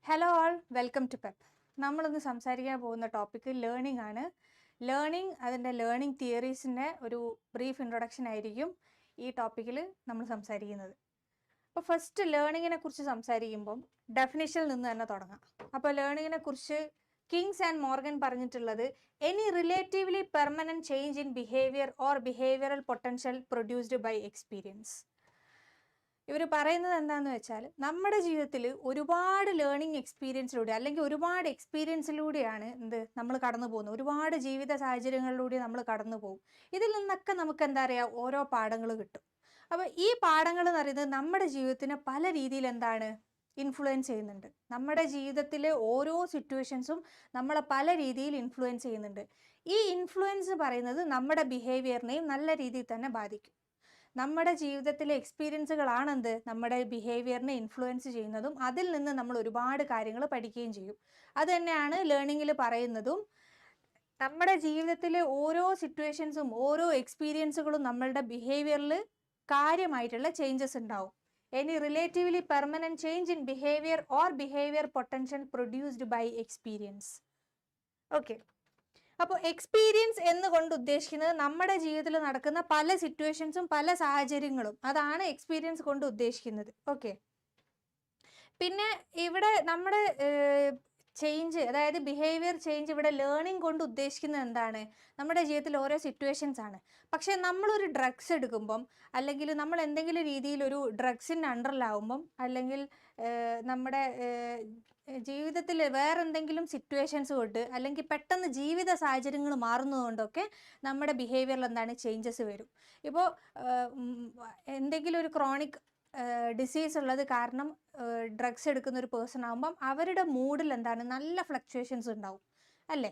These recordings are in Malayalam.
ഹലോ ഓൾ, വെൽക്കം ടു പെപ്പ്. നമ്മളിന്ന് സംസാരിക്കാൻ പോകുന്ന ടോപ്പിക്ക് ലേണിംഗ് ആണ്. അതിൻ്റെ ലേണിംഗ് തിയറീസിൻ്റെ ഒരു ബ്രീഫ് ഇൻട്രൊഡക്ഷൻ ആയിരിക്കും ഈ ടോപ്പിക്കിൽ നമ്മൾ സംസാരിക്കുന്നത്. അപ്പോൾ ഫസ്റ്റ് ലേണിങ്ങിനെ കുറിച്ച് സംസാരിക്കുമ്പം ഡെഫിനിഷനിൽ നിന്ന് തന്നെ തുടങ്ങാം. അപ്പോൾ ലേണിങ്ങിനെ കുറിച്ച് കിങ്സ് ആൻഡ് മോർഗൻ പറഞ്ഞിട്ടുള്ളത് any relatively permanent change in behaviour or behavioural potential produced by experience. ഇവർ പറയുന്നത് എന്താണെന്ന് വെച്ചാൽ നമ്മുടെ ജീവിതത്തിൽ ഒരുപാട് ലേണിംഗ് എക്സ്പീരിയൻസിലൂടെ അല്ലെങ്കിൽ ഒരുപാട് എക്സ്പീരിയൻസിലൂടെയാണ് നമ്മൾ കടന്നു പോകുന്നത്. ഒരുപാട് ജീവിത സാഹചര്യങ്ങളിലൂടെ നമ്മൾ കടന്നു പോകും. ഇതിൽ നിന്നൊക്കെ നമുക്ക് എന്താ പറയുക, ഓരോ പാഠങ്ങൾ കിട്ടും. അപ്പോൾ ഈ പാഠങ്ങൾ എന്ന് പറയുന്നത് നമ്മുടെ ജീവിതത്തിനെ പല രീതിയിൽ ഇൻഫ്ലുവൻസ് ചെയ്യുന്നുണ്ട്. നമ്മുടെ ജീവിതത്തിലെ ഓരോ സിറ്റുവേഷൻസും നമ്മളെ പല രീതിയിൽ ഇൻഫ്ലുവൻസ് ചെയ്യുന്നുണ്ട്. ഈ ഇൻഫ്ലുവൻസ് പറയുന്നത് നമ്മുടെ ബിഹേവിയറിനെയും നല്ല രീതിയിൽ തന്നെ ബാധിക്കും. നമ്മുടെ ജീവിതത്തിലെ എക്സ്പീരിയൻസുകളാണ് നമ്മുടെ ബിഹേവിയറിനെ ഇൻഫ്ലുവൻസ് ചെയ്യുന്നതും അതിൽ നിന്ന് നമ്മൾ ഒരുപാട് കാര്യങ്ങൾ പഠിക്കുകയും ചെയ്യും. അത് തന്നെയാണ് ലേണിങ്ങിൽ പറയുന്നതും. നമ്മുടെ ജീവിതത്തിലെ ഓരോ സിറ്റുവേഷൻസും ഓരോ എക്സ്പീരിയൻസുകളും നമ്മളുടെ ബിഹേവിയറിൽ കാര്യമായിട്ടുള്ള ചേഞ്ചസ് ഉണ്ടാവും. Any relatively permanent change in behaviour or behaviour potential produced by experience. Okay, അപ്പോൾ എക്സ്പീരിയൻസ് എന്നുകൊണ്ട് ഉദ്ദേശിക്കുന്നത് നമ്മുടെ ജീവിതത്തിൽ നടക്കുന്ന പല സിറ്റുവേഷൻസും പല സാഹചര്യങ്ങളും, അതാണ് എക്സ്പീരിയൻസ് കൊണ്ട് ഉദ്ദേശിക്കുന്നത്. ഓക്കെ, പിന്നെ ഇവിടെ നമ്മുടെ ചേഞ്ച്, അതായത് ബിഹേവിയർ ചേഞ്ച്, ഇവിടെ ലേണിംഗ് കൊണ്ട് ഉദ്ദേശിക്കുന്നത് എന്താണ്? നമ്മുടെ ജീവിതത്തിൽ ഓരോ സിറ്റുവേഷൻസ് ആണ്. പക്ഷേ നമ്മളൊരു ഡ്രഗ്സ് എടുക്കുമ്പം, അല്ലെങ്കിൽ നമ്മൾ എന്തെങ്കിലും രീതിയിൽ ഒരു ഡ്രഗ്സിൻ്റെ അണ്ടറിലാവുമ്പം, അല്ലെങ്കിൽ നമ്മുടെ ജീവിതത്തിൽ വേറെ എന്തെങ്കിലും സിറ്റുവേഷൻസ് കൊണ്ട്, അല്ലെങ്കിൽ പെട്ടെന്ന് ജീവിത സാഹചര്യങ്ങൾ മാറുന്നതുകൊണ്ടൊക്കെ നമ്മുടെ ബിഹേവിയറിൽ ചേഞ്ചസ് വരും. ഇപ്പോൾ എന്തെങ്കിലും ഒരു ക്രോണിക് ഡിസീസ് ഉള്ളത് കാരണം ഡ്രഗ്സ് എടുക്കുന്ന ഒരു പേഴ്സൺ ആകുമ്പം അവരുടെ മൂഡിൽ നല്ല ഫ്ലക്ച്വേഷൻസ് ഉണ്ടാവും അല്ലേ?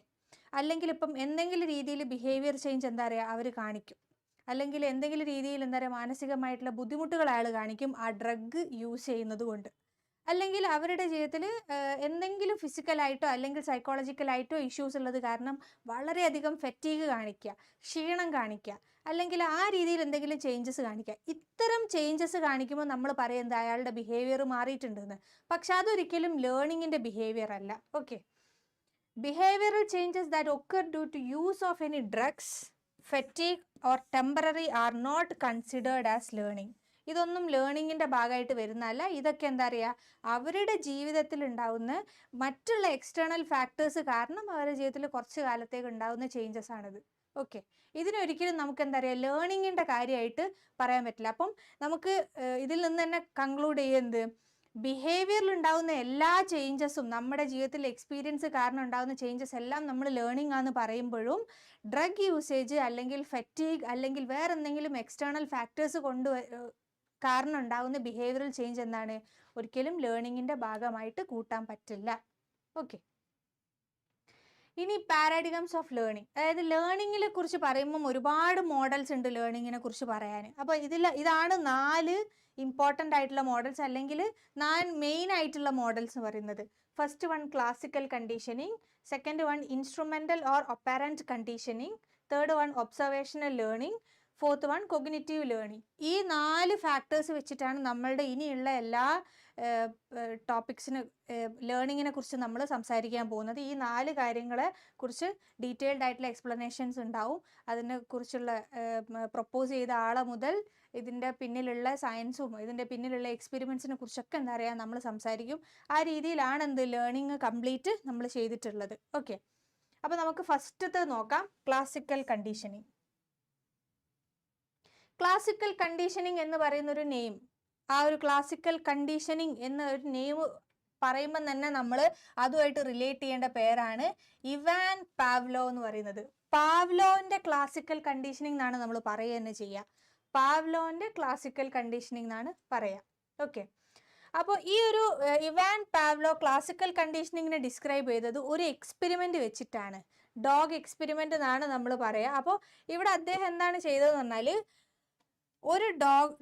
അല്ലെങ്കിൽ ഇപ്പം എന്തെങ്കിലും രീതിയിൽ ബിഹേവിയർ ചേഞ്ച് അവർ കാണിക്കും. അല്ലെങ്കിൽ എന്തെങ്കിലും രീതിയിൽ മാനസികമായിട്ടുള്ള ബുദ്ധിമുട്ടുകൾ അയാൾ കാണിക്കും ആ ഡ്രഗ് യൂസ് ചെയ്യുന്നത് കൊണ്ട്. അല്ലെങ്കിൽ അവരുടെ ജീവിതത്തിൽ എന്തെങ്കിലും ഫിസിക്കലായിട്ടോ അല്ലെങ്കിൽ സൈക്കോളജിക്കലായിട്ടോ ഇഷ്യൂസ് ഉള്ളത് കാരണം വളരെയധികം ഫെറ്റീഗ് കാണിക്കുക, ക്ഷീണം കാണിക്കുക, അല്ലെങ്കിൽ ആ രീതിയിൽ എന്തെങ്കിലും ചേഞ്ചസ് കാണിക്കുക. ഇത്തരം ചേഞ്ചസ് കാണിക്കുമ്പോൾ നമ്മൾ പറയുന്നത് അയാളുടെ ബിഹേവിയർ മാറിയിട്ടുണ്ടെന്ന്. പക്ഷെ അതൊരിക്കലും ലേണിങ്ങിൻ്റെ ബിഹേവിയർ അല്ല. Okay, behavioural changes that occur due to use of any drugs, fatigue or temporary are not considered as learning. ഇതൊന്നും ലേണിങ്ങിൻ്റെ ഭാഗമായിട്ട് വരുന്നതല്ല. ഇതൊക്കെ അവരുടെ ജീവിതത്തിൽ ഉണ്ടാവുന്ന മറ്റുള്ള എക്സ്റ്റേണൽ ഫാക്ടേഴ്സ് കാരണം അവരുടെ ജീവിതത്തിൽ കുറച്ച് കാലത്തേക്ക് ഉണ്ടാകുന്ന ചേഞ്ചസ് ആണിത്. ഓക്കെ, ഇതിനൊരിക്കലും നമുക്ക് ലേണിങ്ങിൻ്റെ കാര്യമായിട്ട് പറയാൻ പറ്റില്ല. അപ്പം നമുക്ക് ഇതിൽ നിന്ന് തന്നെ കൺക്ലൂഡ് ചെയ്യുന്നത് ബിഹേവിയറിൽ ഉണ്ടാകുന്ന എല്ലാ ചേഞ്ചസും, നമ്മുടെ ജീവിതത്തിൽ എക്സ്പീരിയൻസ് കാരണം ഉണ്ടാകുന്ന ചേഞ്ചസ് എല്ലാം നമ്മൾ ലേണിംഗ് ആണെന്ന് പറയുമ്പോഴും ഡ്രഗ് യൂസേജ് അല്ലെങ്കിൽ ഫെറ്റീഗ് അല്ലെങ്കിൽ വേറെ എന്തെങ്കിലും എക്സ്റ്റേണൽ ഫാക്ടേഴ്സ് കാരണം ഉണ്ടാകുന്ന ബിഹേവിയറൽ ചേഞ്ച് ഒരിക്കലും ലേണിങ്ങിൻ്റെ ഭാഗമായിട്ട് കൂട്ടാൻ പറ്റില്ല. ഓക്കെ, ഇനി പാരാഡിഗംസ് ഓഫ് ലേണിംഗ്, അതായത് ലേണിങ്ങിനെ കുറിച്ച് പറയുമ്പം ഒരുപാട് മോഡൽസ് ഉണ്ട് ലേണിങ്ങിനെ കുറിച്ച് പറയാൻ. അപ്പോൾ ഇതാണ് 4 ഇമ്പോർട്ടൻ്റ് ആയിട്ടുള്ള മോഡൽസ്, അല്ലെങ്കിൽ 4 മെയിൻ ആയിട്ടുള്ള മോഡൽസ് എന്ന് പറയുന്നത്. First one classical conditioning, second one instrumental or operant conditioning, third one observational learning, fourth one cognitive learning. ഈ 4 ഫാക്ടേഴ്സ് വെച്ചിട്ടാണ് നമ്മളുടെ ഇനിയുള്ള എല്ലാ ലേണിങ്ങിനെ കുറിച്ച് നമ്മൾ സംസാരിക്കാൻ പോകുന്നത്. ഈ 4 കാര്യങ്ങളെ കുറിച്ച് ഡീറ്റെയിൽഡ് ആയിട്ടുള്ള എക്സ്പ്ലനേഷൻസ് ഉണ്ടാവും. അതിനെക്കുറിച്ചുള്ള പ്രൊപ്പോസ് ചെയ്ത ആളെ മുതൽ ഇതിൻ്റെ പിന്നിലുള്ള സയൻസും ഇതിൻ്റെ പിന്നിലുള്ള എക്സ്പെരിമെൻസിനെ കുറിച്ചൊക്കെ നമ്മൾ സംസാരിക്കും. ആ രീതിയിലാണ് ലേണിംഗ് കംപ്ലീറ്റ് നമ്മൾ ചെയ്തിട്ടുള്ളത്. ഓക്കെ, അപ്പോൾ നമുക്ക് ഫസ്റ്റത്തെ നോക്കാം, ക്ലാസിക്കൽ കണ്ടീഷനിങ്. ക്ലാസിക്കൽ കണ്ടീഷനിങ് എന്ന് പറയുന്ന ഒരു നെയിം, ആ ഒരു ക്ലാസിക്കൽ കണ്ടീഷനിങ് എന്ന ഒരു നെയിം പറയുമ്പോൾ തന്നെ നമ്മൾ അതുമായിട്ട് റിലേറ്റ് ചെയ്യേണ്ട പേരാണ് ഇവാൻ പാവ്ലോ എന്ന് പറയുന്നത്. പാവ്ലോവിൻ്റെ ക്ലാസിക്കൽ കണ്ടീഷനിങ് എന്നാണ് നമ്മൾ പറയുക തന്നെ ചെയ്യുക. പാവ്ലോവിൻ്റെ ക്ലാസിക്കൽ കണ്ടീഷനിങ് എന്നാണ് പറയുക. ഓക്കെ, അപ്പോൾ ഈ ഒരു ഇവാൻ പാവ്ലോ ക്ലാസിക്കൽ കണ്ടീഷനിങ്ങിനെ ഡിസ്ക്രൈബ് ചെയ്തത് ഒരു എക്സ്പെരിമെൻ്റ് വെച്ചിട്ടാണ്. ഡോഗ് എക്സ്പെരിമെൻ്റ് എന്നാണ് നമ്മൾ പറയുക. അപ്പോൾ ഇവിടെ അദ്ദേഹം എന്താണ് ചെയ്തതെന്ന് പറഞ്ഞാൽ ഒരു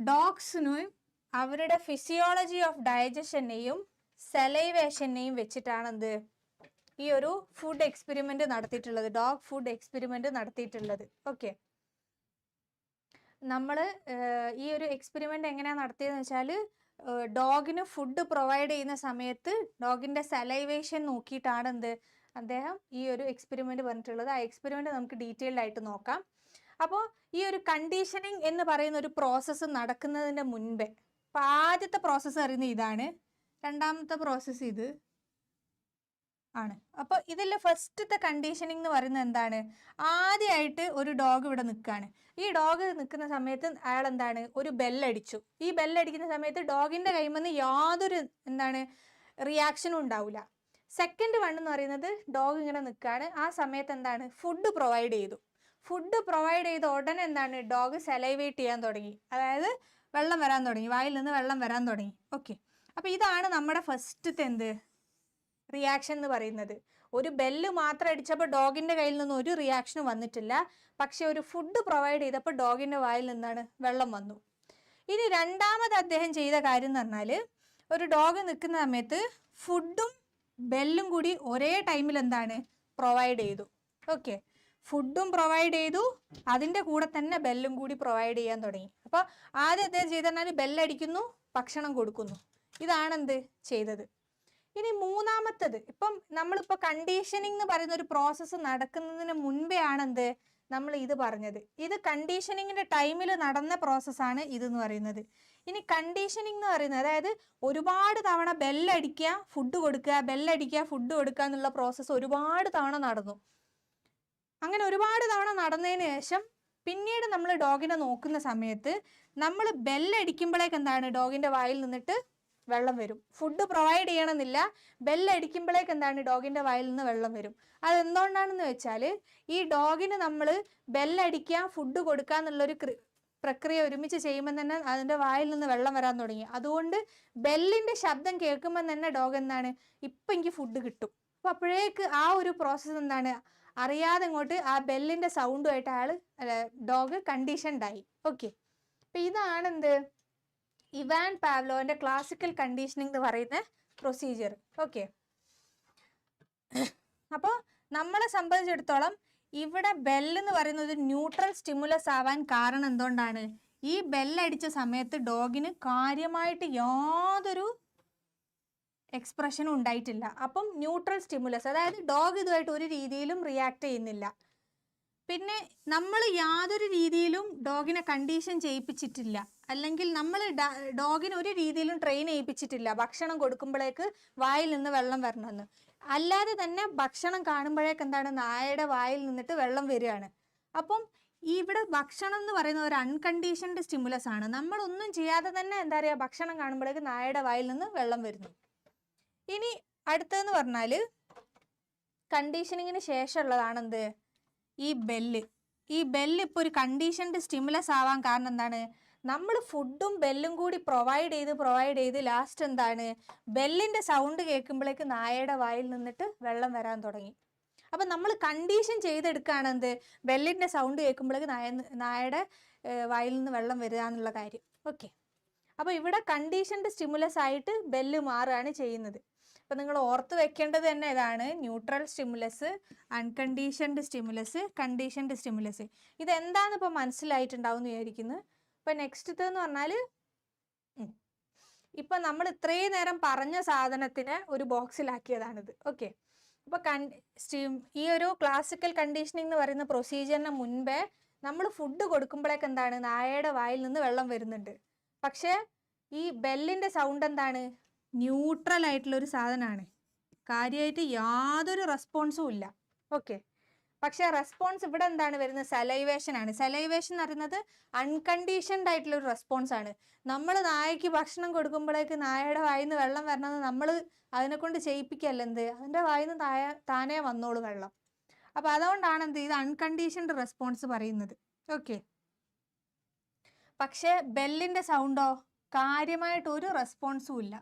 ഡോഗ്സിനും അവരുടെ ഫിസിയോളജി ഓഫ് ഡൈജഷനെയും സെലൈവേഷനെയും വെച്ചിട്ടാണ് ഈ ഒരു ഫുഡ് എക്സ്പെരിമെൻ്റ് നടത്തിയിട്ടുള്ളത്, ഡോഗ് ഫുഡ് എക്സ്പെരിമെൻ്റ് നടത്തിയിട്ടുള്ളത്. ഓക്കെ, നമ്മൾ ഈ ഒരു എക്സ്പെരിമെൻ്റ് എങ്ങനെയാണ് നടത്തിയതെന്ന് വെച്ചാൽ ഡോഗിന് ഫുഡ് പ്രൊവൈഡ് ചെയ്യുന്ന സമയത്ത് ഡോഗിൻ്റെ സലൈവേഷൻ നോക്കിയിട്ടാണ് അദ്ദേഹം ഈ ഒരു എക്സ്പെരിമെൻ്റ് പറഞ്ഞിട്ടുള്ളത്. ആ എക്സ്പെരിമെൻ്റ് നമുക്ക് ഡീറ്റെയിൽഡ് ആയിട്ട് നോക്കാം. അപ്പോൾ ഈ ഒരു കണ്ടീഷനിങ് എന്ന് പറയുന്ന ഒരു പ്രോസസ്സ് നടക്കുന്നതിന് മുൻപേ, അപ്പോൾ ആദ്യത്തെ പ്രോസസ്സ് അറിയുന്നത് ഇതാണ്, രണ്ടാമത്തെ പ്രോസസ്സ് ഇത് ആണ്. അപ്പോൾ ഇതിൽ ഫസ്റ്റത്തെ കണ്ടീഷനിങ് എന്ന് പറയുന്നത് എന്താണ്? ആദ്യമായിട്ട് ഒരു ഡോഗ് ഇവിടെ നിൽക്കുകയാണ്. ഈ ഡോഗ് നിൽക്കുന്ന സമയത്ത് അയാൾ എന്താണ്, ഒരു ബെല്ലടിച്ചു. ഈ ബെല്ലടിക്കുന്ന സമയത്ത് ഡോഗിൻ്റെ കയ്യിൽ നിന്ന് യാതൊരു റിയാക്ഷനും ഉണ്ടാവില്ല. സെക്കൻഡ് വൺ എന്ന് പറയുന്നത് ഡോഗ് ഇങ്ങനെ നിൽക്കുകയാണ്. ആ സമയത്ത് എന്താണ്, ഫുഡ് പ്രൊവൈഡ് ചെയ്തു. ഫുഡ് പ്രൊവൈഡ് ചെയ്ത ഉടനെ എന്താണ്, ഡോഗ് സെലൈവേറ്റ് ചെയ്യാൻ തുടങ്ങി, അതായത് വെള്ളം വരാൻ തുടങ്ങി, വായിൽ നിന്ന് വെള്ളം വരാൻ തുടങ്ങി. ഓക്കെ, അപ്പോൾ ഇതാണ് നമ്മുടെ ഫസ്റ്റത്തെ റിയാക്ഷൻ എന്ന് പറയുന്നത്. ഒരു ബെല്ല് മാത്രം അടിച്ചപ്പോൾ ഡോഗിൻ്റെ കയ്യിൽ നിന്ന് ഒരു റിയാക്ഷനും വന്നിട്ടില്ല. പക്ഷെ ഒരു ഫുഡ് പ്രൊവൈഡ് ചെയ്തപ്പോൾ ഡോഗിൻ്റെ വായിൽ നിന്നാണ് വെള്ളം വന്നു. ഇനി രണ്ടാമത് അദ്ദേഹം ചെയ്ത കാര്യം എന്ന് പറഞ്ഞാൽ, ഒരു ഡോഗ് നിൽക്കുന്ന സമയത്ത് ഫുഡും ബെല്ലും കൂടി ഒരേ ടൈമിൽ എന്താണ് പ്രൊവൈഡ് ചെയ്തു. ഓക്കെ, ഫുഡും പ്രൊവൈഡ് ചെയ്തു, അതിൻ്റെ കൂടെ തന്നെ ബെല്ലും കൂടി പ്രൊവൈഡ് ചെയ്യാൻ തുടങ്ങി. അപ്പോൾ ആദ്യം അദ്ദേഹം ചെയ്തെന്നാൽ ബെല്ലടിക്കുന്നു, ഭക്ഷണം കൊടുക്കുന്നു. ഇതാണ് ചെയ്തത്. ഇനി മൂന്നാമത്തത്, ഇപ്പം നമ്മളിപ്പോൾ കണ്ടീഷനിങ് എന്ന് പറയുന്ന ഒരു പ്രോസസ്സ് നടക്കുന്നതിന് മുൻപേ ആണ് നമ്മൾ ഇത് പറഞ്ഞത്. ഇത് കണ്ടീഷനിങ്ങിൻ്റെ ടൈമിൽ നടന്ന പ്രോസസ്സാണ് ഇതെന്ന് പറയുന്നത്. ഇനി കണ്ടീഷനിങ് എന്ന് പറയുന്നത്, അതായത് ഒരുപാട് തവണ ബെല്ലടിക്കുക, ഫുഡ് കൊടുക്കുക, ബെല്ലടിക്കുക, ഫുഡ് കൊടുക്കുക എന്നുള്ള പ്രോസസ്സ് ഒരുപാട് തവണ നടന്നു. അങ്ങനെ ഒരുപാട് തവണ നടന്നതിന് ശേഷം പിന്നീട് നമ്മൾ ഡോഗിനെ നോക്കുന്ന സമയത്ത് നമ്മൾ ബെല്ലടിക്കുമ്പോഴേക്ക് എന്താണ്, ഡോഗിൻ്റെ വായിൽ നിന്നിട്ട് വെള്ളം വരും. ഫുഡ് പ്രൊവൈഡ് ചെയ്യണമെന്നില്ല, ബെല്ലടിക്കുമ്പോഴേക്ക് എന്താണ്, ഡോഗിൻ്റെ വായിൽ നിന്ന് വെള്ളം വരും. അതെന്തുകൊണ്ടാണെന്ന് വെച്ചാൽ, ഈ ഡോഗിന് നമ്മൾ ബെല്ലടിക്കുക, ഫുഡ് കൊടുക്കുക എന്നുള്ളൊരു പ്രക്രിയ ഒരുമിച്ച് ചെയ്യുമ്പോൾ തന്നെ അതിൻ്റെ വായിൽ നിന്ന് വെള്ളം വരാൻ തുടങ്ങി. അതുകൊണ്ട് ബെല്ലിൻ്റെ ശബ്ദം കേൾക്കുമ്പോൾ തന്നെ ഡോഗ് എന്താണ്, ഇപ്പം എനിക്ക് ഫുഡ് കിട്ടും. അപ്പോൾ അപ്പോഴേക്ക് ആ ഒരു പ്രോസസ്സ് എന്താണ്, അറിയാതെ ഇങ്ങോട്ട് ആ ബെല്ലിൻ്റെ സൗണ്ടുമായിട്ട് ഡോഗ് കണ്ടീഷൻഡായി. ഓക്കെ, അപ്പം ഇതാണ് ഇവാൻ പാവ്ലോവിൻ്റെ ക്ലാസിക്കൽ കണ്ടീഷനിങ് എന്ന് പറയുന്ന പ്രൊസീജിയർ. ഓക്കെ, അപ്പോൾ നമ്മളെ സംബന്ധിച്ചിടത്തോളം ഇവിടെ ബെല്ലെന്ന് പറയുന്നത് ന്യൂട്രൽ സ്റ്റിമുലസ് ആവാൻ കാരണം എന്തുകൊണ്ടാണ്, ഈ ബെല്ലടിച്ച സമയത്ത് ഡോഗിന് കാര്യമായിട്ട് യാതൊരു എക്സ്പ്രഷനും ഉണ്ടായിട്ടില്ല. അപ്പം ന്യൂട്രൽ സ്റ്റിമുലസ്, അതായത് ഡോഗ് ഇതുമായിട്ട് ഒരു രീതിയിലും റിയാക്ട് ചെയ്യുന്നില്ല. പിന്നെ നമ്മൾ യാതൊരു രീതിയിലും ഡോഗിനെ കണ്ടീഷൻ ചെയ്യിപ്പിച്ചിട്ടില്ല, അല്ലെങ്കിൽ നമ്മൾ ഡോഗിനെ ഒരു രീതിയിലും ട്രെയിൻ ചെയ്യിപ്പിച്ചിട്ടില്ല ഭക്ഷണം കൊടുക്കുമ്പോഴേക്ക് വായിൽ നിന്ന് വെള്ളം വരണമെന്ന്. അല്ലാതെ തന്നെ ഭക്ഷണം കാണുമ്പോഴേക്ക് എന്താണ്, നായയുടെ വായിൽ നിന്നിട്ട് വെള്ളം വരികയാണ്. അപ്പം ഇവിടെ ഭക്ഷണം എന്ന് പറയുന്ന ഒരു അൺകണ്ടീഷൻഡ് സ്റ്റിമുലസ് ആണ്. നമ്മളൊന്നും ചെയ്യാതെ തന്നെ എന്താ പറയുക, ഭക്ഷണം കാണുമ്പോഴേക്ക് നായയുടെ വായിൽ നിന്ന് വെള്ളം വരുന്നു. ഇനി അടുത്തതെന്ന് പറഞ്ഞാൽ കണ്ടീഷനിങ്ങിന് ശേഷമുള്ളതാണ് ഈ ബെല്ല്. ഈ ബെല്ല് ഇപ്പോൾ ഒരു കണ്ടീഷൻഡ് സ്റ്റിമുലസ് ആവാൻ കാരണം എന്താണ്, നമ്മൾ ഫുഡും ബെല്ലും കൂടി പ്രൊവൈഡ് ചെയ്ത് ലാസ്റ്റ് എന്താണ്, ബെല്ലിൻ്റെ സൗണ്ട് കേൾക്കുമ്പോഴേക്ക് നായയുടെ വായിൽ നിന്നിട്ട് വെള്ളം വരാൻ തുടങ്ങി. അപ്പം നമ്മൾ കണ്ടീഷൻ ചെയ്തെടുക്കുകയാണ് ബെല്ലിൻ്റെ സൗണ്ട് കേൾക്കുമ്പോഴേക്ക് നായയുടെ വായിൽ നിന്ന് വെള്ളം വരിക എന്നുള്ള കാര്യം. ഓക്കെ, അപ്പോൾ ഇവിടെ കണ്ടീഷൻഡ് സ്റ്റിമുലസ് ആയിട്ട് ബെല്ല് മാറുകയാണ് ചെയ്യുന്നത്. അപ്പം നിങ്ങൾ ഓർത്ത് വെക്കേണ്ടത് തന്നെ ഇതാണ്, neutral stimulus, unconditioned stimulus, conditioned stimulus. ഇതെന്താണെന്ന് ഇപ്പോൾ മനസ്സിലായിട്ടുണ്ടാവും എന്ന് വിചാരിക്കുന്നു. ഇപ്പം നെക്സ്റ്റത്തെന്ന് പറഞ്ഞാൽ, ഇപ്പം നമ്മൾ ഇത്രയും നേരം പറഞ്ഞ സാധനത്തിനെ ഒരു ബോക്സിലാക്കിയതാണിത്. ഓക്കെ, അപ്പോൾ ഈ ഒരു ക്ലാസിക്കൽ കണ്ടീഷനിങ് എന്ന് പറയുന്ന പ്രൊസീജിയറിന് മുൻപേ നമ്മൾ ഫുഡ് കൊടുക്കുമ്പോഴേക്ക് എന്താണ്, നായയുടെ വായിൽ നിന്ന് വെള്ളം വരുന്നുണ്ട്. പക്ഷേ ഈ ബെല്ലിൻ്റെ സൗണ്ട് എന്താണ്, ന്യൂട്രൽ ആയിട്ടുള്ളൊരു സാധനമാണ്, കാര്യമായിട്ട് യാതൊരു റെസ്പോൺസും ഇല്ല. ഓക്കെ, പക്ഷേ റെസ്പോൺസ് ഇവിടെ എന്താണ് വരുന്നത്, സലൈവേഷൻ ആണ്. സലൈവേഷൻ എന്ന് പറയുന്നത് അൺകണ്ടീഷൻഡ് ആയിട്ടുള്ളൊരു റെസ്പോൺസ് ആണ്. നമ്മൾ നായയ്ക്ക് ഭക്ഷണം കൊടുക്കുമ്പോഴേക്ക് നായയുടെ വായിൽ നിന്ന് വെള്ളം വരണമെന്ന് നമ്മൾ അതിനെ കൊണ്ട് ചെയ്യിപ്പിക്കല്ല, അതിൻ്റെ വായിൽ നിന്ന് താനേ വന്നോളൂ വെള്ളം. അപ്പോൾ അതുകൊണ്ടാണ് ഇത് അൺകണ്ടീഷൻഡ് റെസ്പോൺസ് പറയുന്നത്. ഓക്കെ, പക്ഷേ ബെല്ലിൻ്റെ സൗണ്ടോ കാര്യമായിട്ട് ഒരു റെസ്പോൺസും ഇല്ല.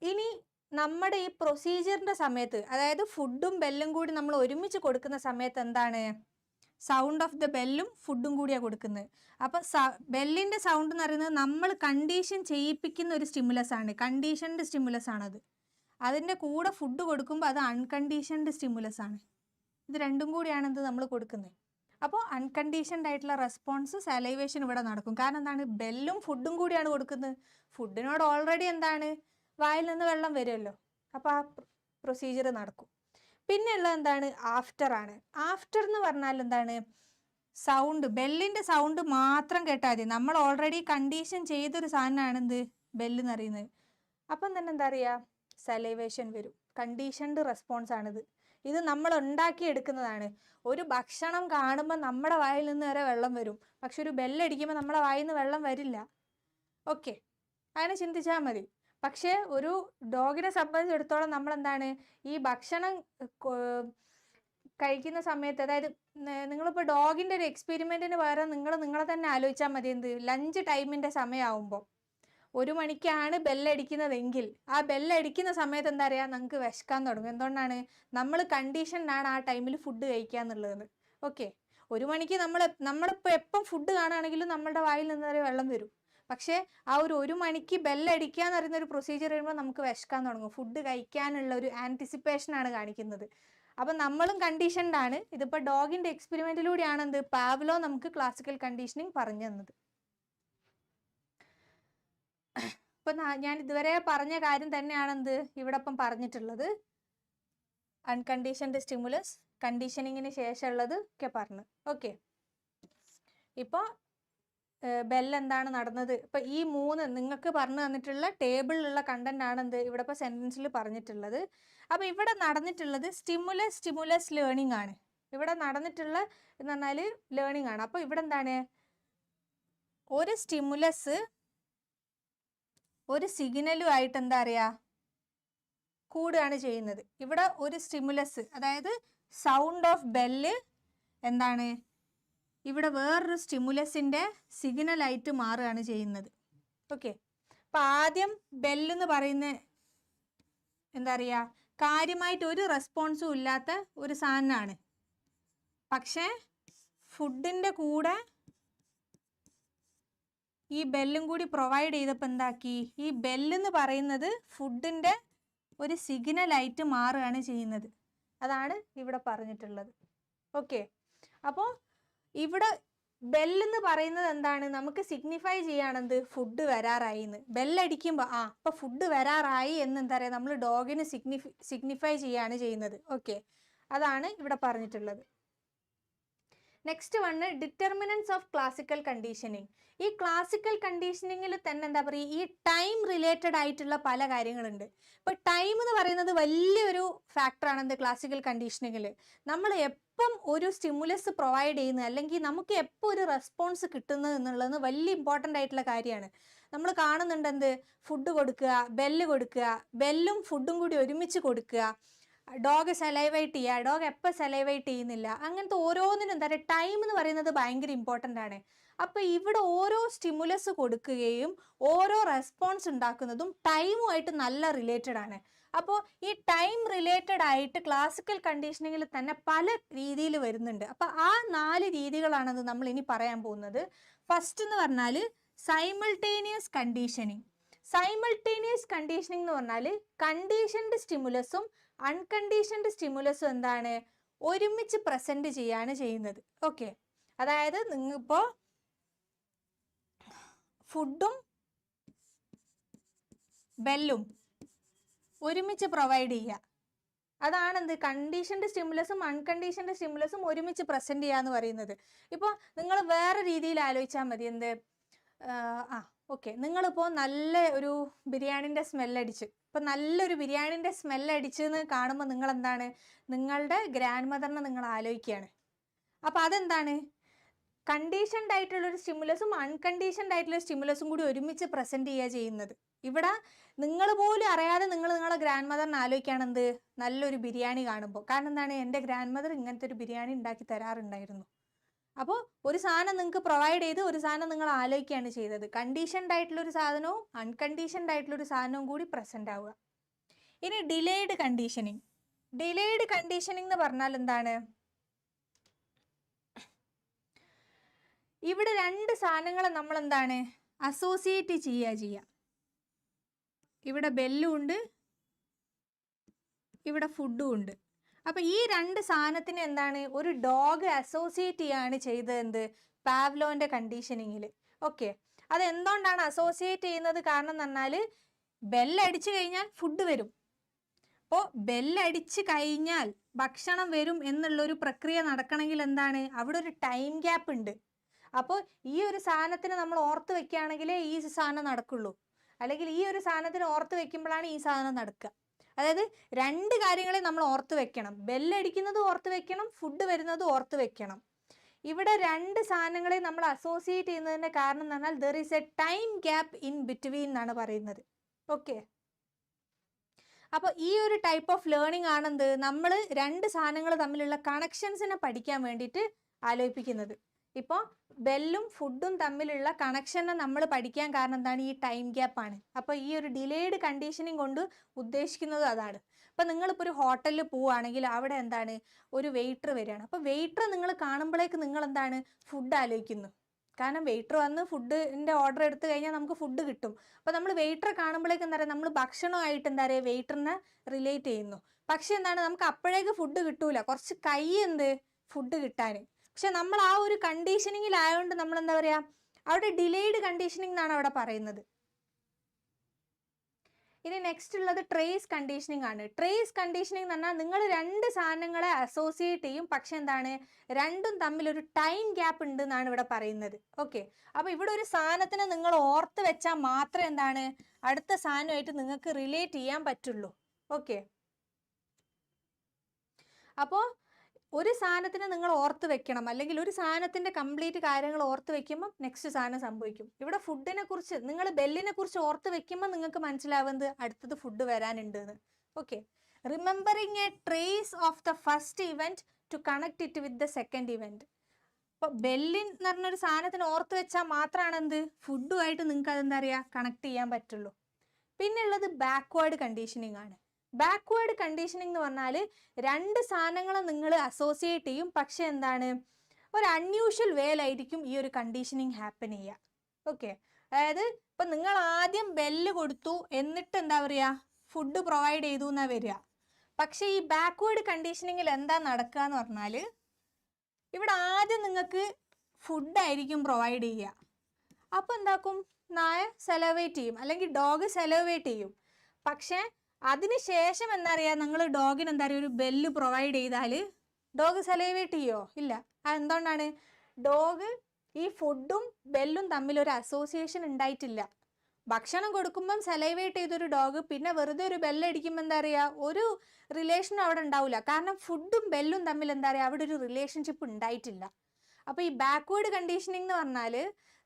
ഇനി നമ്മുടെ ഈ പ്രൊസീജിയറിൻ്റെ സമയത്ത്, അതായത് ഫുഡും ബെല്ലും കൂടി നമ്മൾ ഒരുമിച്ച് കൊടുക്കുന്ന സമയത്ത് എന്താണ്, സൗണ്ട് ഓഫ് ദ ബെല്ലും ഫുഡും കൂടിയാണ് കൊടുക്കുന്നത്. അപ്പോൾ ബെല്ലിൻ്റെ സൗണ്ട് എന്ന് പറയുന്നത് നമ്മൾ കണ്ടീഷൻ ചെയ്യിപ്പിക്കുന്ന ഒരു സ്റ്റിമുലസ് ആണ്, കണ്ടീഷൻഡ് സ്റ്റിമുലസ് ആണത്. അതിൻ്റെ കൂടെ ഫുഡ് കൊടുക്കുമ്പോൾ അത് അൺകണ്ടീഷൻഡ് സ്റ്റിമുലസ് ആണ്. ഇത് രണ്ടും കൂടിയാണ് നമ്മൾ കൊടുക്കുന്നത്. അപ്പോൾ അൺകണ്ടീഷൻഡ് ആയിട്ടുള്ള റെസ്പോൺസ് സലൈവേഷൻ ഇവിടെ നടക്കും. കാരണം എന്താണ്, ബെല്ലും ഫുഡും കൂടിയാണ് കൊടുക്കുന്നത്. ഫുഡിനോട് ഓൾറെഡി എന്താണ്, വായിൽ നിന്ന് വെള്ളം വരുമല്ലോ, അപ്പോൾ ആ പ്രൊസീജിയർ നടക്കും. പിന്നെ ഉള്ളത് എന്താണ്, ആഫ്റ്റർ ആണ്. ആഫ്റ്റർ എന്ന് പറഞ്ഞാൽ എന്താണ്, സൗണ്ട്, ബെല്ലിൻ്റെ സൗണ്ട് മാത്രം കേട്ടാൽ മതി. നമ്മൾ ഓൾറെഡി കണ്ടീഷൻ ചെയ്തൊരു സാധനമാണ് എന്ത്, ബെല്ല് എന്ന് അറിയുന്നത്. അപ്പം തന്നെ എന്താ പറയുക, സലൈവേഷൻ വരും. കണ്ടീഷൻഡ് റെസ്പോൺസ് ആണിത്. ഇത് നമ്മൾ ഉണ്ടാക്കിയെടുക്കുന്നതാണ്. ഒരു ഭക്ഷണം കാണുമ്പോൾ നമ്മുടെ വായിൽ നിന്ന് വരെ വെള്ളം വരും, പക്ഷെ ഒരു ബെല്ലടിക്കുമ്പോൾ നമ്മുടെ വായിൽ നിന്ന് വെള്ളം വരില്ല. ഓക്കെ, അങ്ങനെ ചിന്തിച്ചാൽ മതി. പക്ഷേ ഒരു ഡോഗിനെ സംബന്ധിച്ചിടത്തോളം നമ്മളെന്താണ്, ഈ ഭക്ഷണം കഴിക്കുന്ന സമയത്ത്, അതായത് നിങ്ങളിപ്പോൾ ഡോഗിൻ്റെ ഒരു എക്സ്പെരിമെൻറ്റിന് പകരം നിങ്ങളെ തന്നെ ആലോചിച്ചാൽ മതി. എന്ത്, ലഞ്ച് ടൈമിൻ്റെ സമയമാകുമ്പോൾ 1 മണിക്കാണ് ബെല്ലടിക്കുന്നതെങ്കിൽ ആ ബെല്ലടിക്കുന്ന സമയത്ത് എന്താ പറയുക, നമുക്ക് വിശക്കാൻ തുടങ്ങും. എന്തുകൊണ്ടാണ്, നമ്മൾ കണ്ടീഷനാണ് ആ ടൈമിൽ ഫുഡ് കഴിക്കുക എന്നുള്ളത്. ഓക്കെ, 1 മണിക്ക് നമ്മളിപ്പോൾ എപ്പം ഫുഡ് കാണുകയാണെങ്കിലും നമ്മളുടെ വായിൽ നിന്ന് വരെ വെള്ളം വരും. പക്ഷേ ആ ഒരു 1 മണിക്ക് ബെല്ലടിക്കുക എന്ന് പറയുന്ന ഒരു പ്രൊസീജിയർ വരുമ്പോൾ നമുക്ക് വിശക്കാൻ തുടങ്ങും. ഫുഡ് കഴിക്കാനുള്ള ഒരു ആൻറ്റിസിപ്പേഷനാണ് കാണിക്കുന്നത്. അപ്പം നമ്മളും കണ്ടീഷൻഡാണ്. ഇതിപ്പോൾ ഡോഗിൻ്റെ എക്സ്പെരിമെൻറ്റിലൂടെയാണ് എന്ത്, പാവ്ലോ നമുക്ക് ക്ലാസിക്കൽ കണ്ടീഷനിങ് പറഞ്ഞു തന്നത്. ഇപ്പം ഞാൻ ഇതുവരെ പറഞ്ഞ കാര്യം തന്നെയാണ് എന്ത്, ഇവിടെ ഇപ്പം പറഞ്ഞിട്ടുള്ളത്. അൺകണ്ടീഷൻഡ് സ്റ്റിമുലസ്, കണ്ടീഷനിങ്ങിന് ശേഷമുള്ളത് ഒക്കെ പറഞ്ഞു. ഓക്കെ, ഇപ്പോൾ ബെൽ എന്താണ് നടന്നത്, ഇപ്പം ഈ 3 നിങ്ങൾക്ക് പറഞ്ഞു തന്നിട്ടുള്ള ടേബിളിലുള്ള കണ്ടന്റ് ആണ് എന്ത്, ഇവിടെ ഇപ്പോൾ സെൻറ്റൻസിൽ പറഞ്ഞിട്ടുള്ളത്. അപ്പോൾ ഇവിടെ നടന്നിട്ടുള്ളത് സ്റ്റിമുലസ് ലേണിംഗ് ആണ്. ഇവിടെ നടന്നിട്ടുള്ള എന്ന് പറഞ്ഞാൽ ലേണിംഗ് ആണ്. അപ്പോൾ ഇവിടെ എന്താണ്, ഒരു സ്റ്റിമുലസ് ഒരു സിഗ്നലുമായിട്ട് എന്താ പറയുക, കൂടുകയാണ് ചെയ്യുന്നത്. ഇവിടെ ഒരു സ്റ്റിമുലസ്, അതായത് സൗണ്ട് ഓഫ് ബെല്ല് എന്താണ്, ഇവിടെ വേറൊരു സ്റ്റിമുലസിൻ്റെ സിഗ്നലായിട്ട് മാറുകയാണ് ചെയ്യുന്നത്. ഓക്കെ, അപ്പം ആദ്യം ബെല്ലെന്ന് പറയുന്ന എന്താ പറയുക, കാര്യമായിട്ട് ഒരു റെസ്പോൺസും ഇല്ലാത്ത ഒരു സാധനമാണ്. പക്ഷേ ഫുഡിൻ്റെ കൂടെ ഈ ബെല്ലും കൂടി പ്രൊവൈഡ് ചെയ്തപ്പോൾ എന്താക്കി, ഈ ബെല്ലെന്ന് പറയുന്നത് ഫുഡിൻ്റെ ഒരു സിഗ്നലായിട്ട് മാറുകയാണ് ചെയ്യുന്നത്. അതാണ് ഇവിടെ പറഞ്ഞിട്ടുള്ളത്. ഓക്കെ, അപ്പോൾ ഇവിടെ ബെല്ലെന്ന് പറയുന്നത് എന്താണ്, നമുക്ക് സിഗ്നിഫൈ ചെയ്യാണെന്ത്, ഫുഡ് വരാറായി എന്ന്. ബെല്ലടിക്കുമ്പോൾ അപ്പോൾ ഫുഡ് വരാറായി എന്ന് എന്താ പറയുക, നമ്മൾ ഡോഗിന് സിഗ്നിഫൈ ചെയ്യുകയാണ് ചെയ്യുന്നത്. ഓക്കെ, അതാണ് ഇവിടെ പറഞ്ഞിട്ടുള്ളത്. Next one determinants of classical conditioning. ഈ ക്ലാസിക്കൽ കണ്ടീഷനിങ്ങിൽ തന്നെ എന്താ പറയുക, ഈ ടൈം റിലേറ്റഡ് ആയിട്ടുള്ള പല കാര്യങ്ങളുണ്ട്. ഇപ്പോൾ ടൈം എന്ന് പറയുന്നത് വലിയൊരു ഫാക്ടറാണ് എന്ത്, ക്ലാസിക്കൽ കണ്ടീഷനിങ്ങിൽ. നമ്മൾ എപ്പം ഒരു സ്റ്റിമുലസ് പ്രൊവൈഡ് ചെയ്യുന്നത്, അല്ലെങ്കിൽ നമുക്ക് എപ്പോൾ ഒരു റെസ്പോൺസ് കിട്ടുന്നത് എന്നുള്ളത് വലിയ ഇമ്പോർട്ടൻ്റ് ആയിട്ടുള്ള കാര്യമാണ്. നമ്മൾ കാണുന്നുണ്ട് എന്ത്, ഫുഡ് കൊടുക്കുക, ബെല്ല് കൊടുക്കുക, ബെല്ലും ഫുഡും കൂടി ഒരുമിച്ച് കൊടുക്കുക, ഡോഗ് സെലൈവേറ്റ് ചെയ്യുക, ഡോഗ് എപ്പോൾ സെലൈവേറ്റ് ചെയ്യുന്നില്ല, അങ്ങനത്തെ ഓരോന്നിനും എന്താ പറയുക, ടൈം എന്ന് പറയുന്നത് ഭയങ്കര ഇമ്പോർട്ടൻ്റ് ആണ്. അപ്പോൾ ഇവിടെ ഓരോ സ്റ്റിമുലസ് കൊടുക്കുകയും ഓരോ റെസ്പോൺസ് ഉണ്ടാക്കുന്നതും ടൈമുമായിട്ട് നല്ല റിലേറ്റഡ് ആണ്. അപ്പോൾ ഈ ടൈം റിലേറ്റഡ് ആയിട്ട് ക്ലാസിക്കൽ കണ്ടീഷനിങ്ങിൽ തന്നെ പല രീതിയിൽ വരുന്നുണ്ട്. അപ്പോൾ ആ 4 രീതികളാണത് നമ്മൾ ഇനി പറയാൻ പോകുന്നത്. ഫസ്റ്റ് എന്ന് പറഞ്ഞാൽ സൈമൾട്ടേനിയസ് കണ്ടീഷനിങ്. സൈമൾട്ടേനിയസ് കണ്ടീഷനിങ് എന്ന് പറഞ്ഞാൽ കണ്ടീഷൻഡ് സ്റ്റിമുലസും അൺകണ്ടീഷൻഡ് സ്റ്റിമുലസും എന്താണ്, ഒരുമിച്ച് പ്രസൻറ്റ് ചെയ്യാണ് ചെയ്യുന്നത്. ഓക്കെ, അതായത് നിങ്ങളിപ്പോൾ ഫുഡും ബെല്ലും ഒരുമിച്ച് പ്രൊവൈഡ് ചെയ്യുക, അതാണ് എന്ത്, കണ്ടീഷൻഡ് സ്റ്റിമുലസും അൺകണ്ടീഷൻഡ് സ്റ്റിമുലസും ഒരുമിച്ച് പ്രസൻറ്റ് ചെയ്യുക എന്ന് പറയുന്നത്. ഇപ്പോൾ നിങ്ങൾ വേറെ രീതിയിൽ ആലോചിച്ചാൽ മതി. എന്ത്, ഓക്കെ, നിങ്ങളിപ്പോൾ നല്ല ഒരു ബിരിയാണിൻ്റെ സ്മെല്ലടിച്ച്, ഇപ്പം നല്ലൊരു ബിരിയാണിൻ്റെ സ്മെല്ലടിച്ചെന്ന് കാണുമ്പോൾ നിങ്ങൾ എന്താണ്, നിങ്ങളുടെ ഗ്രാൻഡ് മദറിനെ നിങ്ങൾ ആലോചിക്കുകയാണ്. അപ്പോൾ അതെന്താണ്, കണ്ടീഷൻഡ് ആയിട്ടുള്ളൊരു സ്റ്റിമുലസും അൺകണ്ടീഷൻഡ് ആയിട്ടുള്ള സ്റ്റിമുലസും കൂടി ഒരുമിച്ച് പ്രസൻറ്റ് ചെയ്യുക ചെയ്യുന്നത്. ഇവിടെ നിങ്ങൾ പോലും അറിയാതെ നിങ്ങളുടെ ഗ്രാൻഡ് മദറിനെ ആലോചിക്കുകയാണ് എന്ത്, നല്ലൊരു ബിരിയാണി കാണുമ്പോൾ. കാരണം എന്താണ്, എൻ്റെ ഗ്രാൻഡ് മദർ ഇങ്ങനത്തെ ഒരു ബിരിയാണി ഉണ്ടാക്കി തരാറുണ്ടായിരുന്നു. അപ്പോൾ ഒരു സാധനം നിങ്ങൾക്ക് പ്രൊവൈഡ് ചെയ്ത് ഒരു സാധനം നിങ്ങൾ ആലോചിക്കുകയാണ് ചെയ്തത്. കണ്ടീഷൻഡ് ആയിട്ടുള്ളൊരു സാധനവും അൺകണ്ടീഷൻഡ് ആയിട്ടുള്ളൊരു സാധനവും കൂടി പ്രസൻ്റ് ആവുക. ഇനി ഡിലേഡ് കണ്ടീഷനിങ്. ഡിലേഡ് കണ്ടീഷനിങ് എന്ന് പറഞ്ഞാൽ എന്താണ്, ഇവിടെ 2 സാധനങ്ങളെ നമ്മൾ എന്താണ് അസോസിയേറ്റ് ചെയ്യുക. ഇവിടെ ബെല്ലും ഉണ്ട്, ഇവിടെ ഫുഡും ഉണ്ട്. അപ്പോൾ ഈ രണ്ട് സാധനത്തിന് എന്താണ് ഒരു ഡോഗ് അസോസിയേറ്റ് ചെയ്യാണ് ചെയ്തത് എന്ത് പാവ്ലോവിന്റെ കണ്ടീഷനിങ്ങിൽ. ഓക്കെ, അത് എന്തുകൊണ്ടാണ് അസോസിയേറ്റ് ചെയ്യുന്നത്? കാരണം എന്ന് പറഞ്ഞാൽ ബെല്ലടിച്ചു കഴിഞ്ഞാൽ ഫുഡ് വരും. അപ്പോൾ ബെല്ലടിച്ച് കഴിഞ്ഞാൽ ഭക്ഷണം വരും എന്നുള്ളൊരു പ്രക്രിയ നടക്കണമെങ്കിൽ എന്താണ് അവിടെ ഒരു ടൈം ഗ്യാപ്പ് ഉണ്ട്. അപ്പോൾ ഈ ഒരു സാധനത്തിന് നമ്മൾ ഓർത്ത് വെക്കുകയാണെങ്കിലേ ഈ സാധനം നടക്കുള്ളൂ, അല്ലെങ്കിൽ ഈ ഒരു സാധനത്തിന് ഓർത്ത് വെക്കുമ്പോഴാണ് ഈ സാധനം നടക്കുക. അതായത് രണ്ട് കാര്യങ്ങളെ നമ്മൾ ഓർത്ത് വെക്കണം, ബെല്ലടിക്കുന്നത് ഓർത്ത് വെക്കണം, ഫുഡ് വരുന്നത് ഓർത്ത് വെക്കണം. ഇവിടെ രണ്ട് സാധനങ്ങളെ നമ്മൾ അസോസിയേറ്റ് ചെയ്യുന്നതിന്റെ കാരണം എന്ന് പറഞ്ഞാൽ there is A time gap in between എന്നാണ് പറയുന്നത്. ഓക്കെ, അപ്പോൾ ഈ ഒരു ടൈപ്പ് ഓഫ് ലേണിംഗ് ആണെന്ത് നമ്മൾ രണ്ട് സാധനങ്ങൾ തമ്മിലുള്ള കണക്ഷൻസിനെ പഠിക്കാൻ വേണ്ടിയിട്ട് ആലോചിപ്പിക്കുന്നത്. ഇപ്പോൾ ബെല്ലും ഫുഡും തമ്മിലുള്ള കണക്ഷനെ നമ്മൾ പഠിക്കാൻ കാരണം എന്താണ്? ഈ ടൈം ഗ്യാപ്പാണ്. അപ്പോൾ ഈ ഒരു ഡിലേഡ് കണ്ടീഷനിങ് കൊണ്ട് ഉദ്ദേശിക്കുന്നത് അതാണ്. അപ്പോൾ നിങ്ങളിപ്പോൾ ഒരു ഹോട്ടലിൽ പോവുകയാണെങ്കിൽ അവിടെ എന്താണ് ഒരു വെയിറ്റർ വരികയാണ്. അപ്പോൾ വെയിറ്റർ നിങ്ങൾ കാണുമ്പോഴേക്ക് നിങ്ങൾ എന്താണ് ഫുഡ് ആലോചിക്കുന്നു. കാരണം വെയിറ്റർ വന്ന് ഫുഡിൻ്റെ ഓർഡർ എടുത്തു കഴിഞ്ഞാൽ നമുക്ക് ഫുഡ് കിട്ടും. അപ്പോൾ നമ്മൾ വെയിറ്ററെ കാണുമ്പോഴേക്ക് എന്താ പറയുക, നമ്മൾ ഭക്ഷണമായിട്ട് എന്താ പറയുക വെയിറ്ററിനെ റിലേറ്റ് ചെയ്യുന്നു. പക്ഷെ എന്താണ് നമുക്ക് അപ്പോഴേക്ക് ഫുഡ് കിട്ടൂല, കുറച്ച് കൈ എന്ത് ഫുഡ് കിട്ടാൻ. പക്ഷെ നമ്മൾ ആ ഒരു കണ്ടീഷനിങ്ങിലായതുകൊണ്ട് നമ്മൾ എന്താ പറയുക അവിടെ ഡിലേഡ് കണ്ടീഷനിങ് എന്നാണ് അവിടെ പറയുന്നത്. ഇനി നെക്സ്റ്റ് ഉള്ളത് ട്രേസ് കണ്ടീഷനിങ് ആണ്. ട്രേസ് കണ്ടീഷനിങ് എന്ന് പറഞ്ഞാൽ നിങ്ങൾ രണ്ട് സാധനങ്ങളെ അസോസിയേറ്റ് ചെയ്യും, പക്ഷെ എന്താണ് രണ്ടും തമ്മിൽ ഒരു ടൈം ഗ്യാപ്പ് ഉണ്ട് എന്നാണ് ഇവിടെ പറയുന്നത്. ഓക്കെ, അപ്പോൾ ഇവിടെ ഒരു സാധനത്തിനെ നിങ്ങൾ ഓർത്ത് വെച്ചാൽ മാത്രമേ എന്താണ് അടുത്ത സാധനമായിട്ട് നിങ്ങൾക്ക് റിലേറ്റ് ചെയ്യാൻ പറ്റുള്ളൂ. ഓക്കെ, അപ്പോൾ ഒരു സാധനത്തിന് നിങ്ങൾ ഓർത്ത് വെക്കണം, അല്ലെങ്കിൽ ഒരു സാധനത്തിന്റെ കംപ്ലീറ്റ് കാര്യങ്ങൾ ഓർത്ത് വെക്കുമ്പോൾ നെക്സ്റ്റ് സാധനം സംഭവിക്കും. ഇവിടെ ഫുഡിനെ കുറിച്ച് നിങ്ങൾ ബെല്ലിനെ കുറിച്ച് ഓർത്ത് വെക്കുമ്പോൾ നിങ്ങൾക്ക് മനസ്സിലാവുന്നത് അടുത്തത് ഫുഡ് വരാനുണ്ട് എന്ന്. Okay, remembering a trace of the first event to connect it with the second event. അപ്പോൾ ബെല്ലിൻ എന്ന് പറഞ്ഞൊരു സാധനത്തിന് ഓർത്ത് വെച്ചാൽ മാത്രമാണ് എന്ത് ഫുഡുമായിട്ട് നിങ്ങൾക്ക് അതെന്താ പറയുക കണക്ട് ചെയ്യാൻ പറ്റുള്ളൂ. പിന്നെ ഉള്ളത് ബാക്ക്വേർഡ് കണ്ടീഷനിങ് ആണ്. ബാക്ക്വേർഡ് കണ്ടീഷനിങ് എന്ന് പറഞ്ഞാൽ രണ്ട് സാധനങ്ങളെ നിങ്ങൾ അസോസിയേറ്റ് ചെയ്യും, പക്ഷെ എന്താണ് ഒരു അൺയൂഷ്വൽ വേലായിരിക്കും ഈ ഒരു കണ്ടീഷനിങ് ഹാപ്പൻ ചെയ്യുക. ഓക്കെ, അതായത് ഇപ്പം നിങ്ങൾ ആദ്യം ബെല്ല് കൊടുത്തു എന്നിട്ട് എന്താ പറയുക ഫുഡ് പ്രൊവൈഡ് ചെയ്തു എന്നാ വരിക. പക്ഷെ ഈ ബാക്ക്വേർഡ് കണ്ടീഷനിങ്ങിൽ എന്താ നടക്കുക എന്ന് പറഞ്ഞാൽ ഇവിടെ ആദ്യം നിങ്ങൾക്ക് ഫുഡായിരിക്കും പ്രൊവൈഡ് ചെയ്യുക. അപ്പോൾ എന്താക്കും നായ സെലവേറ്റ് ചെയ്യും, അല്ലെങ്കിൽ ഡോഗ് സെലവേറ്റ് ചെയ്യും. പക്ഷേ അതിനുശേഷം എന്താ പറയുക നിങ്ങൾ ഡോഗിന് എന്താ പറയുക ഒരു ബെല്ല് പ്രൊവൈഡ് ചെയ്താൽ ഡോഗ് സെലവേറ്റ് ചെയ്യോ? ഇല്ല. അതെന്തുകൊണ്ടാണ്? ഡോഗ് ഈ ഫുഡും ബെല്ലും തമ്മിൽ ഒരു അസോസിയേഷൻ ഉണ്ടായിട്ടില്ല. ഭക്ഷണം കൊടുക്കുമ്പം സെലവേറ്റ് ചെയ്തൊരു ഡോഗ് പിന്നെ വെറുതെ ഒരു ബെല്ലടിക്കുമ്പോൾ എന്താ പറയുക ഒരു റിലേഷനും അവിടെ ഉണ്ടാവില്ല. കാരണം ഫുഡും ബെല്ലും തമ്മിൽ എന്താ പറയുക അവിടെ ഒരു റിലേഷൻഷിപ്പ് ഉണ്ടായിട്ടില്ല. അപ്പോൾ ഈ ബാക്ക്വേർഡ് കണ്ടീഷനിങ് എന്ന് പറഞ്ഞാൽ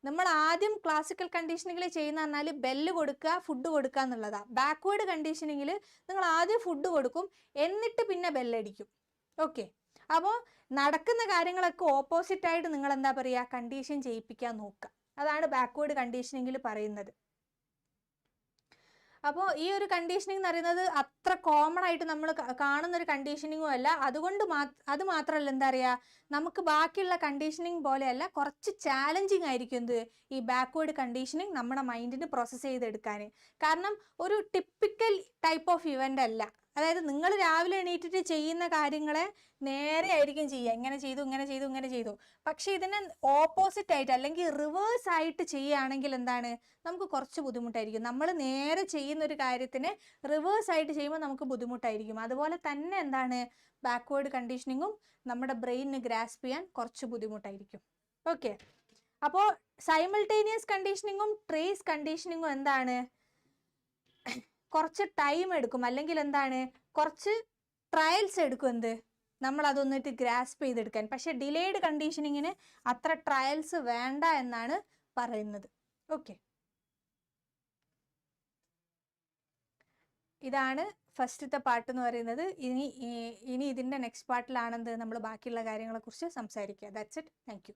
നമ്മൾ ആദ്യം ക്ലാസിക്കൽ കണ്ടീഷനിങ്ങിൽ ചെയ്യുന്ന പറഞ്ഞാൽ ബെല്ല് കൊടുക്കുക ഫുഡ് കൊടുക്കുക എന്നുള്ളതാണ്. ബാക്ക്വേർഡ് കണ്ടീഷനിങ്ങിൽ നിങ്ങൾ ആദ്യം ഫുഡ് കൊടുക്കും എന്നിട്ട് പിന്നെ ബെല്ലടിക്കും. ഓക്കെ, അപ്പോൾ നടക്കുന്ന കാര്യങ്ങളൊക്കെ ഓപ്പോസിറ്റ് ആയിട്ട് നിങ്ങൾ എന്താ പറയുക കണ്ടീഷൻ ചെയ്യിപ്പിക്കാൻ നോക്കുക. അതാണ് ബാക്ക്വേർഡ് കണ്ടീഷനിങ്ങിൽ പറയുന്നത്. അപ്പോൾ ഈ ഒരു കണ്ടീഷനിങ് എന്ന് പറയുന്നത് അത്ര കോമൺ ആയിട്ട് നമ്മൾ കാണുന്ന ഒരു കണ്ടീഷനിങ്ങും അല്ല. അതുകൊണ്ട് അത് മാത്രമല്ല എന്താ പറയുക നമുക്ക് ബാക്കിയുള്ള കണ്ടീഷനിങ് പോലെയല്ല, കുറച്ച് ചാലഞ്ചിങ് ആയിരിക്കും എന്ത് ഈ ബാക്ക്വേർഡ് കണ്ടീഷനിങ് നമ്മുടെ മൈൻഡിന് പ്രോസസ്സ് ചെയ്തെടുക്കാൻ. കാരണം ഒരു ടിപ്പിക്കൽ ടൈപ്പ് ഓഫ് ഇവൻ്റ് അല്ല. അതായത് നിങ്ങൾ രാവിലെ എണീറ്റിട്ട് ചെയ്യുന്ന കാര്യങ്ങളെ നേരെ ആയിരിക്കും ചെയ്യുക, ഇങ്ങനെ ചെയ്തു ഇങ്ങനെ ചെയ്തു ഇങ്ങനെ ചെയ്തു. പക്ഷെ ഇതിനെ ഓപ്പോസിറ്റ് ആയിട്ട് അല്ലെങ്കിൽ റിവേഴ്സ് ആയിട്ട് ചെയ്യുകയാണെങ്കിൽ എന്താണ് നമുക്ക് കുറച്ച് ബുദ്ധിമുട്ടായിരിക്കും. നമ്മൾ നേരെ ചെയ്യുന്ന ഒരു കാര്യത്തിന് റിവേഴ്സ് ആയിട്ട് ചെയ്യുമ്പോൾ നമുക്ക് ബുദ്ധിമുട്ടായിരിക്കും. അതുപോലെ തന്നെ എന്താണ് ബാക്ക്വേർഡ് കണ്ടീഷനിങ്ങും നമ്മുടെ ബ്രെയിനിന് ഗ്രാസ്പ് ചെയ്യാൻ കുറച്ച് ബുദ്ധിമുട്ടായിരിക്കും. ഓക്കെ, അപ്പോൾ സൈമിൾട്ടേനിയസ് കണ്ടീഷനിങ്ങും ട്രേസ് കണ്ടീഷനിങ്ങും എന്താണ് കുറച്ച് ടൈം എടുക്കും, അല്ലെങ്കിൽ എന്താണ് കുറച്ച് ട്രയൽസ് എടുക്കും എന്ത് നമ്മൾ അതൊന്നിട്ട് ഗ്രാസ്പ് ചെയ്തെടുക്കാൻ. പക്ഷെ ഡിലേഡ് കണ്ടീഷനിങ്ങിന് അത്ര ട്രയൽസ് വേണ്ട എന്നാണ് പറയുന്നത്. ഓക്കെ, ഇതാണ് ഫസ്റ്റത്തെ പാർട്ട് എന്ന് പറയുന്നത്. ഇനി ഇതിൻ്റെ നെക്സ്റ്റ് പാർട്ടിലാണെന്ത് നമ്മൾ ബാക്കിയുള്ള കാര്യങ്ങളെക്കുറിച്ച് സംസാരിക്കുക. That's it. Thank you.